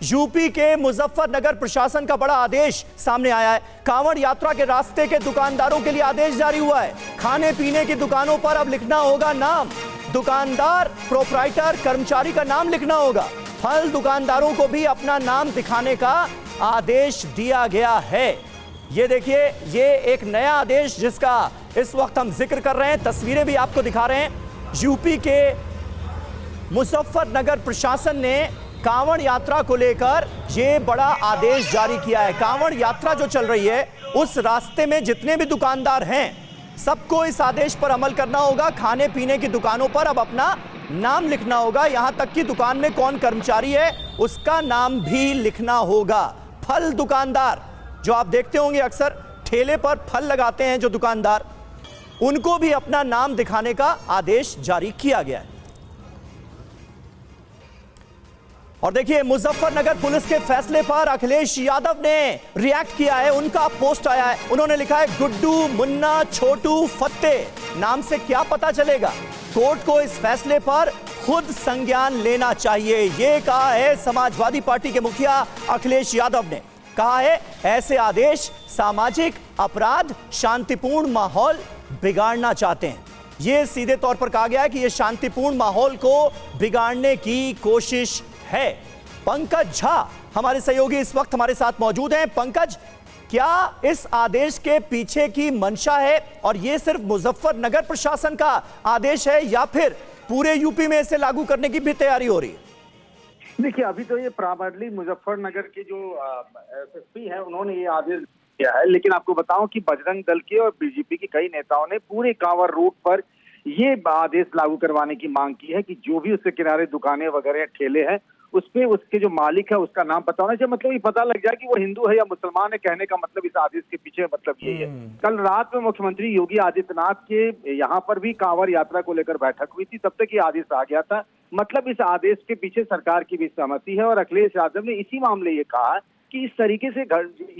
UP के मुजफ्फरनगर प्रशासन का बड़ा आदेश सामने आया है। कांवड़ यात्रा के रास्ते के दुकानदारों के लिए आदेश जारी हुआ है। खाने पीने की दुकानों पर अब लिखना होगा नाम, दुकानदार, प्रोप्राइटर, कर्मचारी का नाम लिखना होगा। फल दुकानदारों को भी अपना नाम दिखाने का आदेश दिया गया है। ये देखिए, ये एक नया आदेश जिसका इस वक्त हम जिक्र कर रहे हैं, तस्वीरें भी आपको दिखा रहे हैं। यूपी के मुजफ्फरनगर प्रशासन ने कांवड़ यात्रा को लेकर ये बड़ा आदेश जारी किया है। कांवड़ यात्रा जो चल रही है उस रास्ते में जितने भी दुकानदार हैं सबको इस आदेश पर अमल करना होगा। खाने पीने की दुकानों पर अब अपना नाम लिखना होगा, यहां तक कि दुकान में कौन कर्मचारी है उसका नाम भी लिखना होगा। फल दुकानदार जो आप देखते होंगे अक्सर ठेले पर फल लगाते हैं जो दुकानदार, उनको भी अपना नाम दिखाने का आदेश जारी किया गया है। और देखिए, मुजफ्फरनगर पुलिस के फैसले पर अखिलेश यादव ने रिएक्ट किया है। उनका पोस्ट आया है, उन्होंने लिखा है, गुड्डू, मुन्ना, छोटू, फत्ते नाम से क्या पता चलेगा, कोर्ट को इस फैसले पर खुद संज्ञान लेना चाहिए। यह कहा है समाजवादी पार्टी के मुखिया अखिलेश यादव ने। कहा है ऐसे आदेश सामाजिक अपराध, शांतिपूर्ण माहौल बिगाड़ना चाहते हैं। यह सीधे तौर पर कहा गया है कि यह शांतिपूर्ण माहौल को बिगाड़ने की कोशिश है। पंकज झा हमारे सहयोगी इस वक्त हमारे साथ मौजूद हैं। पंकज, क्या इस आदेश के पीछे की मंशा है और यह सिर्फ मुजफ्फरनगर प्रशासन का आदेश है या फिर पूरे यूपी में इसे लागू करने की भी तैयारी हो रही है? देखिए, अभी तो ये प्राइमरली मुजफ्फरनगर के जो एसएसपी है उन्होंने ये आदेश दिया है, लेकिन आपको बताऊं कि बजरंग दल के और बीजेपी के कई नेताओं ने पूरे कांवड़ रूट पर ये आदेश लागू करवाने की मांग की है कि जो भी उसके किनारे दुकानें वगैरह ठेले हैं उस पे उसके जो मालिक है उसका नाम पता होना चाहिए। मतलब ये पता लग जाए कि वो हिंदू है या मुसलमान है। कहने का मतलब इस आदेश के पीछे मतलब यही है। कल रात में मुख्यमंत्री योगी आदित्यनाथ के यहाँ पर भी कांवड़ यात्रा को लेकर बैठक हुई थी, तब तक ये आदेश आ गया था। मतलब इस आदेश के पीछे सरकार की भी सहमति है और अखिलेश यादव ने इसी मामले ये कहा कि इस तरीके से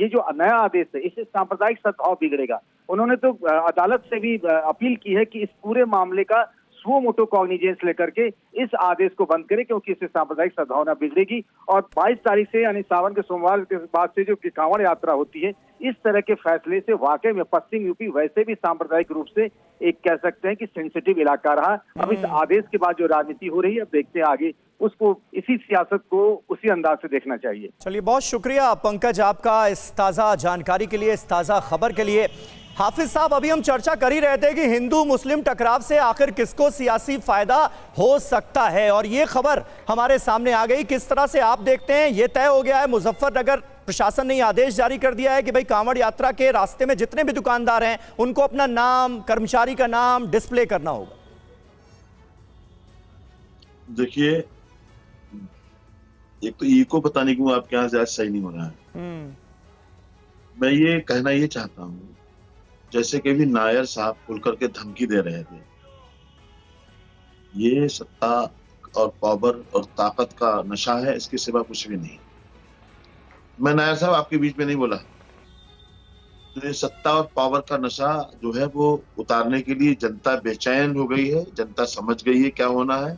ये जो नया आदेश है इससे सांप्रदायिक सद्भाव बिगड़ेगा। उन्होंने तो अदालत से भी अपील की है कि इस पूरे मामले का सुओ मोटो कॉग्निजेंस लेकर के इस आदेश को बंद करें, क्योंकि इससे सांप्रदायिक सद्भावना बिगड़ेगी। और 22 तारीख से यानी सावन के सोमवार के बाद से जो कांवड़ यात्रा होती है, इस तरह के फैसले से वाकई में पश्चिम यूपी वैसे भी सांप्रदायिक रूप से एक कह सकते हैं कि सेंसिटिव इलाका रहा। अब इस आदेश के बाद जो राजनीति हो रही है, अब देखते हैं आगे उसको, इसी सियासत को उसी अंदाज से देखना चाहिए। चलिए, बहुत शुक्रिया पंकज आपका इस ताज़ा जानकारी के लिए, इस ताज़ा खबर के लिए। हाफिज साहब, अभी हम चर्चा कर ही रहे थे कि हिंदू मुस्लिम टकराव से आखिर किसको सियासी फायदा हो सकता है, और ये खबर हमारे सामने आ गई। किस तरह से आप देखते हैं, ये तय हो गया है, मुजफ्फरनगर प्रशासन ने आदेश जारी कर दिया है कि भाई कांवड़ यात्रा के रास्ते में जितने भी दुकानदार हैं उनको अपना नाम, कर्मचारी का नाम डिस्प्ले करना होगा। देखिए, एक तो इको पता नहीं क्यों आपके यहाँ से सही नहीं हो रहा है। मैं ये कहना ये चाहता हूँ, जैसे कि भी नायर साहब खुल करके धमकी दे रहे थे, ये सत्ता और पावर और ताकत का नशा है, इसके सिवा कुछ भी नहीं। मैं नायर साहब आपके बीच में नहीं बोला, तो ये सत्ता और पावर का नशा जो है वो उतारने के लिए जनता बेचैन हो गई है, जनता समझ गई है क्या होना है।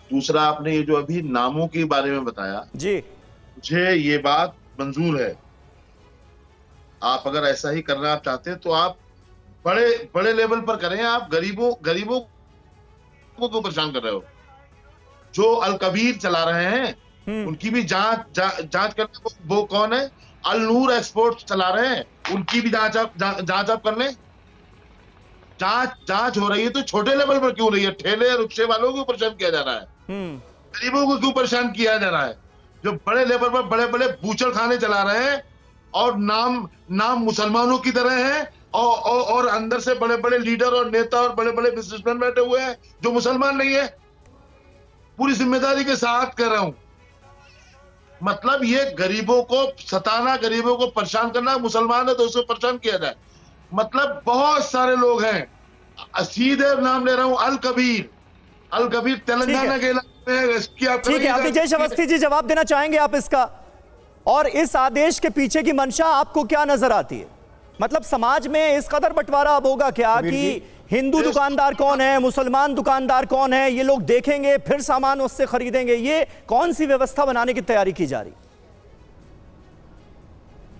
दूसरा, आपने ये जो अभी नामों के बारे में बताया जी, मुझे ये बात मंजूर है। आप अगर ऐसा ही करना आप चाहते हैं तो आप बड़े लेवल पर करें। आप गरीबों को क्यों परेशान कर रहे हो? जो अल कबीर चला रहे हैं उनकी भी जांच करने, वो कौन है? अल नूर एक्सपोर्ट चला रहे हैं, उनकी भी जांच आप कर लें। जांच हो रही है तो छोटे लेवल पर क्यों रही है? ठेले रिक्शे वालों को परेशान किया जा रहा है, गरीबों को क्यों परेशान किया जा रहा है? जो बड़े लेवल पर बड़े बूचड़ खाने चला रहे हैं और नाम मुसलमानों की तरह है, और अंदर से बड़े लीडर और नेता और बड़े बिजनेसमैन बैठे हुए हैं जो मुसलमान नहीं है। पूरी जिम्मेदारी के साथ कर रहा हूं। मतलब ये गरीबों को सताना, गरीबों को परेशान करना, मुसलमान है तो उसे परेशान किया जाए। मतलब बहुत सारे लोग हैं, सीधे नाम ले रहा हूं, अल कबीर तेलंगाना के इलाके में। ठीक है, अभिजय अवस्थी जी जवाब देना चाहेंगे आप इसका? और इस आदेश के पीछे की मंशा आपको क्या नजर आती है? मतलब समाज में इस कदर बंटवारा अब होगा क्या कि हिंदू दुकानदार कौन है, मुसलमान दुकानदार कौन है, ये लोग देखेंगे फिर सामान उससे खरीदेंगे? ये कौन सी व्यवस्था बनाने की तैयारी की जा रही?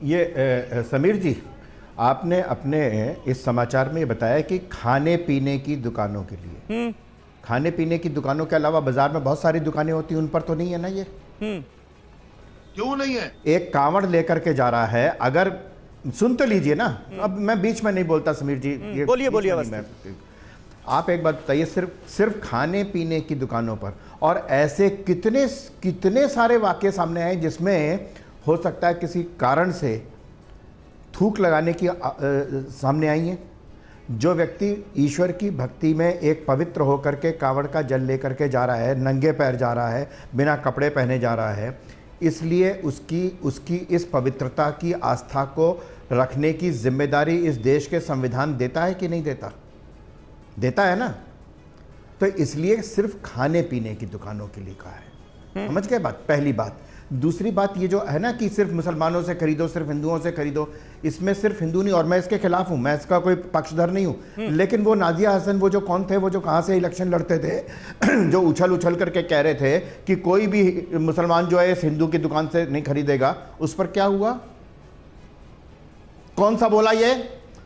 समीर जी, आपने अपने इस समाचार में ये बताया कि खाने पीने की दुकानों के लिए, खाने पीने की दुकानों के अलावा बाजार में बहुत सारी दुकानें होती हैं, उन पर तो नहीं है ना ये? क्यों नहीं है? एक कांवड़ लेकर के जा रहा है, अगर सुन तो लीजिए ना, अब मैं बीच में नहीं बोलता समीर जी, ये बोलिए बोलिए बीच में नहीं, आप एक बात बताइए, सिर्फ खाने पीने की दुकानों पर, और ऐसे कितने कितने सारे वाकये सामने आए जिसमें हो सकता है किसी कारण से थूक लगाने की सामने आई है। जो व्यक्ति ईश्वर की भक्ति में एक पवित्र होकर के कांवड़ का जल लेकर के जा रहा है, नंगे पैर जा रहा है, बिना कपड़े पहने जा रहा है, इसलिए उसकी इस पवित्रता की आस्था को रखने की जिम्मेदारी इस देश के संविधान देता है कि नहीं देता? देता है ना। तो इसलिए सिर्फ खाने पीने की दुकानों के लिए कहा है। समझ गए बात? पहली बात। दूसरी बात ये जो है ना कि सिर्फ मुसलमानों से खरीदो, सिर्फ हिंदुओं से खरीदो, इसमें सिर्फ हिंदू नहीं, और मैं इसके खिलाफ हूं, मैं इसका कोई पक्षधर नहीं हूं, लेकिन वो नादिया हसन, वो जो कौन थे, वो जो कहां से इलेक्शन लड़ते थे, जो उछल करके कह रहे थे कि कोई भी मुसलमान जो है इस हिंदू की दुकान से नहीं खरीदेगा, उस पर क्या हुआ? कौन सा बोला? ये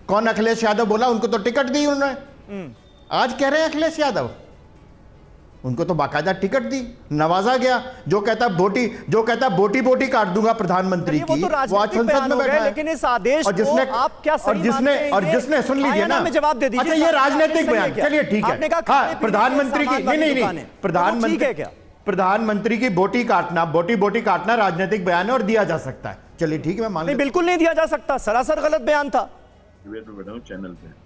कौन? अखिलेश यादव बोला। उनको तो टिकट दी उन्होंने। आज कह रहे हैं अखिलेश यादव, उनको तो बाकायदा टिकट दी, नवाजा गया। जो कहता बोटी बोटी काट दूंगा प्रधानमंत्री की, वो आज संसद में बैठा है। लेकिन इस आदेश और जिसने को आप क्या सही और जिसने सुन लीजिए ना, जवाब दे दीजिए। अच्छा, ये राजनीतिक बयान, चलिए ठीक है, हाँ, प्रधानमंत्री की नहीं, प्रधानमंत्री की बोटी काटना राजनीतिक बयान है और दिया जा सकता है। चलिए ठीक है, मैं मान, बिल्कुल नहीं दिया जा सकता, सरासर गलत बयान था चैनल पे।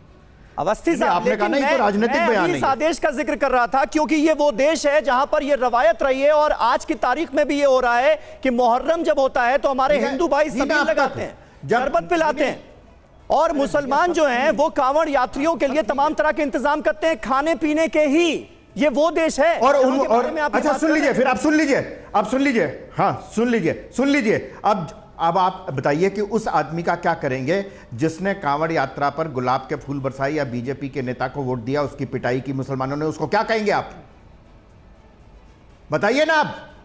अवस्थी साहब, आपने कहा ना, ये तो राजनीतिक बयान है। इस आदेश का जिक्र कर रहा था क्योंकि ये वो देश है जहां पर ये रवायत रही है, और आज की तारीख में भी ये हो रहा है कि मुहर्रम जब होता है तो हमारे हिंदू भाई सबील लगाते हैं, शरबत पिलाते हैं, और मुसलमान जो हैं वो कांवड़ यात्रियों के लिए तमाम तरह के इंतजाम करते हैं, खाने पीने के ही। ये वो देश है। और अच्छा सुन लीजिए, फिर आप सुन लीजिए, हाँ सुन लीजिए। अब आप बताइए कि उस आदमी का क्या करेंगे जिसने कांवड़ यात्रा पर गुलाब के फूल बरसाए या बीजेपी के नेता को वोट दिया, उसकी पिटाई की मुसलमानों ने, उसको क्या कहेंगे आप? बताइए ना आप।